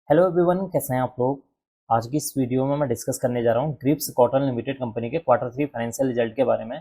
Hello everyone, कैसे हैं आप लोग। आज की इस वीडियो में मैं डिस्कस करने जा रहा हूँ ग्रिप्स कॉटन लिमिटेड कंपनी के क्वार्टर थ्री फाइनेंशियल रिजल्ट के बारे में।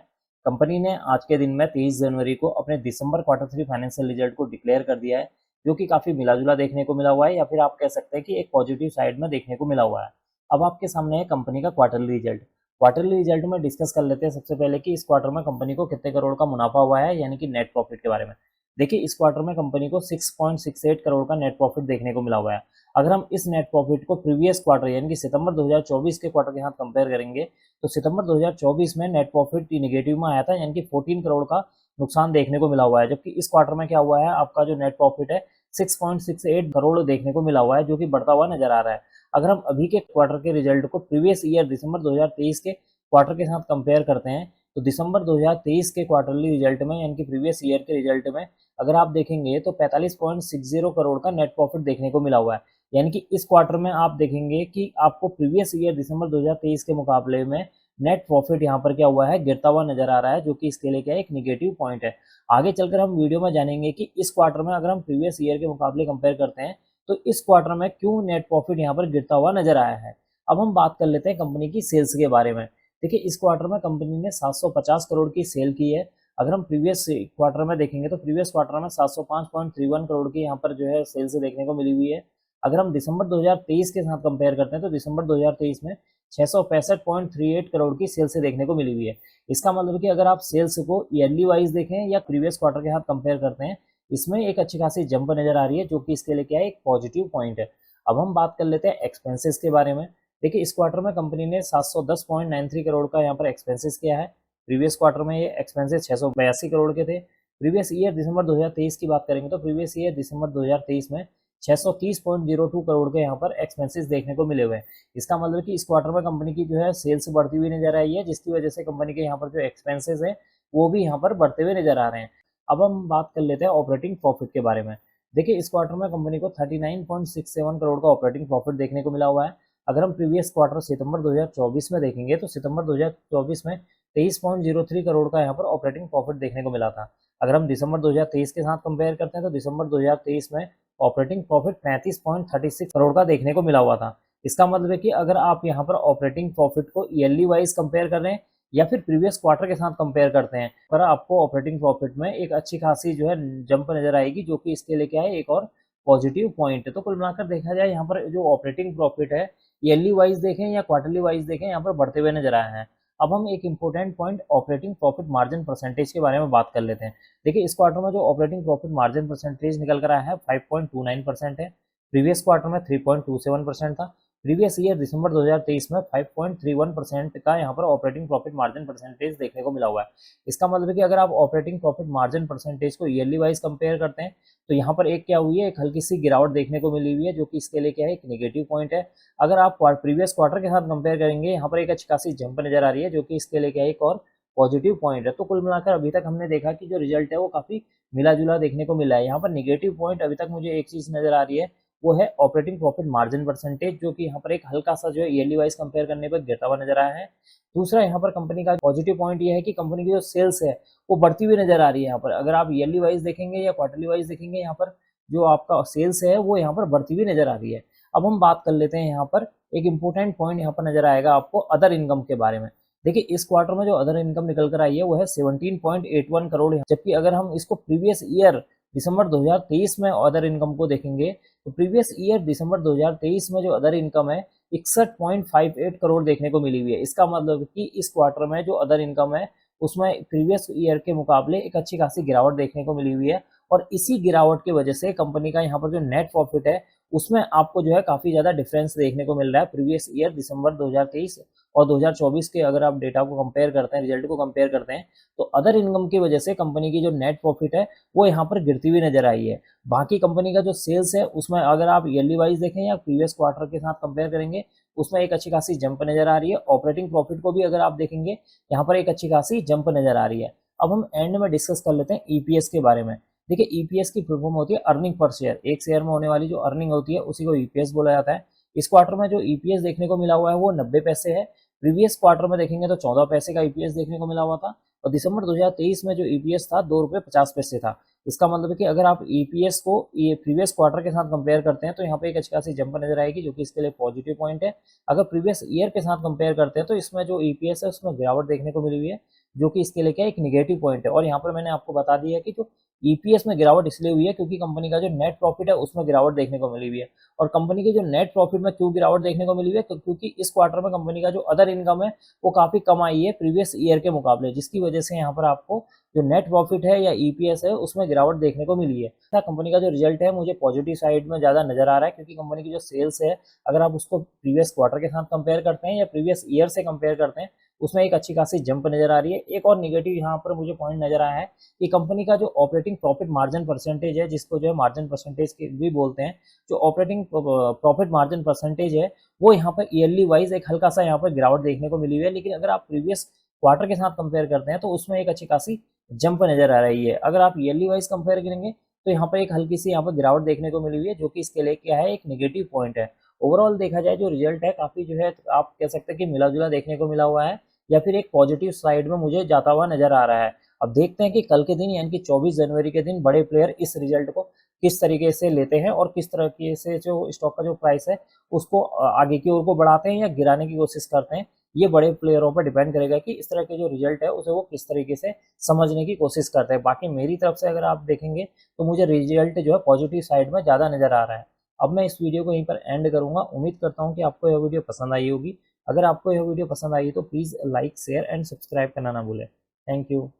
कंपनी ने आज के दिन में 23 जनवरी को अपने दिसंबर क्वार्टर थ्री फाइनेंशियल रिजल्ट को डिक्लेयर कर दिया है, जो कि काफ़ी मिला जुला देखने को मिला हुआ है, या फिर आप कह सकते हैं कि एक पॉजिटिव साइड में देखने को मिला हुआ है। अब आपके सामने है कंपनी का क्वार्टरली रिजल्ट। क्वार्टरली रिजल्ट में डिस्कस कर लेते हैं सबसे पहले कि इस क्वार्टर में कंपनी को कितने करोड़ का मुनाफा हुआ है, यानी कि नेट प्रॉफिट के बारे में। देखिए, इस क्वार्टर में कंपनी को 6.68 करोड़ का नेट प्रॉफिट देखने को मिला हुआ है। अगर हम इस नेट प्रॉफिट को प्रीवियस क्वार्टर यानी कि सितंबर 2024 के क्वार्टर के साथ कंपेयर करेंगे, तो सितंबर 2024 में नेट प्रॉफिट निगेटिव में आया था, यानी कि 14 करोड़ का नुकसान देखने को मिला हुआ है। जबकि इस क्वार्टर में क्या हुआ है, आपका जो नेट प्रॉफिट है 6.68 करोड़ देखने को मिला हुआ है, जो कि बढ़ता हुआ नजर आ रहा है। अगर हम अभी के क्वार्टर के रिजल्ट को प्रीवियस ईयर दिसंबर 2023 के क्वार्टर के साथ कंपेयर करते हैं, तो दिसंबर 2023 के क्वार्टरली रिजल्ट में यानी कि प्रीवियस ईयर के रिजल्ट में अगर आप देखेंगे तो 45.60 करोड़ का नेट प्रॉफिट देखने को मिला हुआ है। यानी कि इस क्वार्टर में आप देखेंगे कि आपको प्रीवियस ईयर दिसंबर 2023 के मुकाबले में नेट प्रॉफिट यहाँ पर क्या हुआ है, गिरता हुआ नजर आ रहा है, जो कि इसके लिए क्या है, एक निगेटिव पॉइंट है। आगे चलकर हम वीडियो में जानेंगे कि इस क्वार्टर में अगर हम प्रीवियस ईयर के मुकाबले कंपेयर करते हैं तो इस क्वार्टर में क्यों नेट प्रॉफिट यहाँ पर गिरता हुआ नजर आया है। अब हम बात कर लेते हैं कंपनी की सेल्स के बारे में। देखिए, इस क्वार्टर में कंपनी ने 750 करोड़ की सेल की है। अगर हम प्रीवियस क्वार्टर में देखेंगे तो प्रीवियस क्वार्टर में 705.31 करोड़ की यहाँ पर जो है सेल्स देखने को मिली हुई है। अगर हम दिसंबर 2023 के साथ कंपेयर करते हैं तो दिसंबर 2023 में 665.38 करोड़ की सेल्स देखने को मिली हुई है। इसका मतलब कि अगर आप सेल्स को ईयरली वाइज देखें या प्रीवियस क्वार्टर के साथ कंपेयर करते हैं, इसमें एक अच्छी खासी जंप नजर आ रही है, जो कि इसके लिए क्या है, एक पॉजिटिव पॉइंट है। अब हम बात कर लेते हैं एक्सपेंसेस के बारे में। देखिए, इस क्वार्टर में कंपनी ने 710.93 करोड़ का यहाँ पर एक्सपेंसेस किया है। प्रीवियस क्वार्टर में ये एक्सपेंसेस 682 करोड़ के थे। प्रीवियस ईयर दिसंबर 2023 की बात करेंगे तो प्रीवियस ईयर दिसंबर 2023 में 630.02 करोड़ के यहाँ पर एक्सपेंसेस देखने को मिले हुए हैं। इसका मतलब कि इस क्वार्टर में कंपनी की जो है सेल्स बढ़ती हुई नजर आई है, जिसकी वजह से कंपनी के यहाँ पर जो एक्सपेंसेस है वो भी यहाँ पर बढ़ते हुए नजर आ रहे हैं। अब हम बात कर लेते हैं ऑपरेटिंग प्रॉफिट के बारे में। देखिए, इस क्वार्टर में कंपनी को 39.67 करोड़ का ऑपरेटिंग प्रॉफिट देखने को मिला हुआ है। अगर हम प्रीवियस क्वार्टर सितंबर 2024 में देखेंगे तो सितंबर 2024 में 23.03 करोड़ का यहाँ पर ऑपरेटिंग प्रॉफिट देखने को मिला था। अगर हम दिसंबर 2023 के साथ कंपेयर करते हैं तो दिसंबर 2023 में ऑपरेटिंग प्रॉफिट 35.36 करोड़ का देखने को मिला हुआ था। इसका मतलब है कि अगर आप यहाँ पर ऑपरेटिंग प्रॉफिट को ईयरली वाइज कंपेयर कर रहे हैं या फिर प्रीवियस क्वार्टर के साथ कंपेयर करते हैं, पर आपको ऑपरेटिंग प्रॉफिट में एक अच्छी खासी जो है जंप नजर आएगी, जो कि इसके लिए क्या है, एक और पॉजिटिव पॉइंट है। तो कुल मिलाकर देखा जाए, यहाँ पर जो ऑपरेटिंग प्रॉफिट है ईयरली वाइज देखें या क्वार्टरली वाइज देखें, यहाँ पर बढ़ते हुए नजर आए हैं। अब हम एक important point operating profit margin percentage के बारे में बात कर लेते हैं। देखिए, इस क्वार्टर में जो ऑपरेटिंग प्रॉफिट मार्जिन परसेंटेज निकल कर आया है 5.29% है। प्रीवियस क्वार्टर में 3.27% था। प्रीवियस ईयर दिसंबर 2023 में 5.31% का यहाँ पर ऑपरेटिंग प्रॉफिट मार्जिन परसेंटेज देखने को मिला हुआ है। इसका मतलब है कि अगर आप ऑपरेटिंग प्रॉफिट मार्जिन परसेंटेज को ईयरली वाइज कंपेयर करते हैं तो यहाँ पर एक क्या हुई है, एक हल्की सी गिरावट देखने को मिली हुई है, जो कि इसके लिए क्या है, एक नेगेटिव पॉइंट है। अगर आप प्रीवियस क्वार्टर के साथ कंपेयर करेंगे, यहाँ पर एक अच्छी खासी जंप नजर आ रही है, जो कि इसके लिए क्या है, एक और पॉजिटिव पॉइंट है। तो कुल मिलाकर अभी तक हमने देखा कि जो रिजल्ट है वो काफी मिला जुला देखने को मिला है। यहाँ पर नेगेटिव पॉइंट अभी तक मुझे एक चीज नजर आ रही है, वो है ऑपरेटिंग प्रॉफिट मार्जिन परसेंटेज, जो कि यहाँ पर एक हल्का सा जो है ईयरली वाइज कंपेयर करने पर गिरता हुआ नजर आया है। दूसरा, यहाँ पर कंपनी का पॉजिटिव पॉइंट ये है कि कंपनी की जो सेल्स है वो बढ़ती हुई नजर आ रही है। यहाँ पर अगर आप ईयरली वाइज देखेंगे या क्वार्टरली वाइज देखेंगे, यहाँ पर जो आपका सेल्स है वो यहाँ पर बढ़ती हुई नजर आ रही है। अब हम बात कर लेते हैं, यहाँ पर एक इंपॉर्टेंट पॉइंट यहाँ पर नजर आएगा आपको अदर इनकम के बारे में। देखिए, इस क्वार्टर में जो अदर इनकम निकल कर आई है वो है 17.81 करोड़, जबकि अगर हम इसको प्रीवियस ईयर दिसंबर 2023 में अदर इनकम को देखेंगे तो प्रीवियस ईयर दिसंबर 2023 में जो अदर इनकम है 61.58 करोड़ देखने को मिली हुई है। इसका मतलब कि इस क्वार्टर में जो अदर इनकम है उसमें प्रीवियस ईयर के मुकाबले एक अच्छी खासी गिरावट देखने को मिली हुई है, और इसी गिरावट की वजह से कंपनी का यहाँ पर जो नेट प्रॉफिट है उसमें आपको जो है काफी ज्यादा डिफरेंस देखने को मिल रहा है प्रीवियस ईयर दिसंबर 2023 और 2024 के। अगर आप डेटा को कंपेयर करते हैं, रिजल्ट को कंपेयर करते हैं, तो अदर इनकम की वजह से कंपनी की जो नेट प्रॉफिट है वो यहाँ पर गिरती हुई नजर आई है। बाकी कंपनी का जो सेल्स है उसमें अगर आप ईयरली वाइज देखें या प्रीवियस क्वार्टर के साथ कंपेयर करेंगे, उसमें एक अच्छी खासी जंप नजर आ रही है। ऑपरेटिंग प्रॉफिट को भी अगर आप देखेंगे, यहाँ पर एक अच्छी खासी जंप नजर आ रही है। अब हम एंड में डिस्कस कर लेते हैं ईपीएस के बारे में। देखिए, ईपीएस की फुल फॉर्म होती है अर्निंग पर शेयर। एक शेयर में होने वाली जो अर्निंग होती है उसी को ईपीएस बोला जाता है। इस क्वार्टर में जो ईपीएस देखने को मिला हुआ है वो 90 पैसे है। प्रीवियस क्वार्टर में देखेंगे तो 14 पैसे का ईपीएस देखने को मिला हुआ था। और दिसंबर 2023 में जो ईपीएस था 2 रुपये 50 पैसे था। इसका मतलब है कि अगर आप ईपीएस को ये प्रीवियस क्वार्टर के साथ कंपेयर करते हैं तो यहाँ पे एक अच्छी खासी जंप नजर आएगी, जो कि इसके लिए पॉजिटिव पॉइंट है। अगर प्रीवियस ईयर के साथ कंपेयर करते हैं तो इसमें जो ईपीएस है उसमें गिरावट देखने को मिली हुई है, जो कि इसके लिए क्या एक निगेटिव पॉइंट है। और यहाँ पर मैंने आपको बता दिया है कि जो ईपीएस में गिरावट इसलिए हुई है क्योंकि कंपनी का जो नेट प्रॉफिट है उसमें गिरावट देखने को मिली हुई है। और कंपनी के जो नेट प्रॉफिट में क्यों गिरावट देखने को मिली हुई है, क्योंकि इस क्वार्टर में कंपनी का जो अदर इनकम है वो काफी कम आई है प्रीवियस ईयर के मुकाबले, जिसकी वजह से यहाँ पर आपको जो नेट प्रॉफिट है या ईपीएस है उसमें गिरावट देखने को मिली है। कंपनी का जो रिजल्ट है मुझे पॉजिटिव साइड में ज्यादा नजर आ रहा है, क्योंकि कंपनी की जो सेल्स है अगर आप उसको प्रीवियस क्वार्टर के साथ कंपेयर करते हैं या प्रीवियस ईयर से कंपेयर करते हैं उसमें एक अच्छी खासी जंप नजर आ रही है। एक और निगेटिव यहाँ पर मुझे पॉइंट नजर आया है कि कंपनी का जो ऑपरेटिंग प्रॉफिट मार्जिन परसेंटेज है, जिसको जो है मार्जिन परसेंटेज भी बोलते हैं, जो ऑपरेटिंग प्रॉफिट मार्जिन परसेंटेज है वो यहाँ पर ईयरली वाइज एक हल्का सा यहाँ पर गिरावट देखने को मिली हुई है। लेकिन अगर आप प्रीवियस क्वार्टर के साथ कंपेयर करते हैं तो उसमें एक अच्छी खासी जंप नजर आ रही है। अगर आप ईयरली वाइज कंपेयर करेंगे तो यहाँ पर एक हल्की सी यहाँ पर गिरावट देखने को मिली हुई है, जो कि इसके लिए क्या है एक नेगेटिव पॉइंट है। ओवरऑल देखा जाए जो रिजल्ट है काफी जो है आप कह सकते हैं कि मिला जुला देखने को मिला हुआ है, या फिर एक पॉजिटिव साइड में मुझे जाता हुआ नजर आ रहा है। अब देखते हैं कि कल के दिन यानी कि 24 जनवरी के दिन बड़े प्लेयर इस रिजल्ट को किस तरीके से लेते हैं और किस तरीके से जो स्टॉक का जो प्राइस है उसको आगे की ओर को बढ़ाते हैं या गिराने की कोशिश करते हैं। ये बड़े प्लेयरों पर डिपेंड करेगा कि इस तरह के जो रिजल्ट है उसे वो किस तरीके से समझने की कोशिश करते हैं। बाकी मेरी तरफ से अगर आप देखेंगे तो मुझे रिजल्ट जो है पॉजिटिव साइड में ज़्यादा नज़र आ रहा है। अब मैं इस वीडियो को यहीं पर एंड करूंगा। उम्मीद करता हूँ कि आपको यह वीडियो पसंद आई होगी। अगर आपको यह वीडियो पसंद आई तो please like share and subscribe करना ना भूलें। Thank you.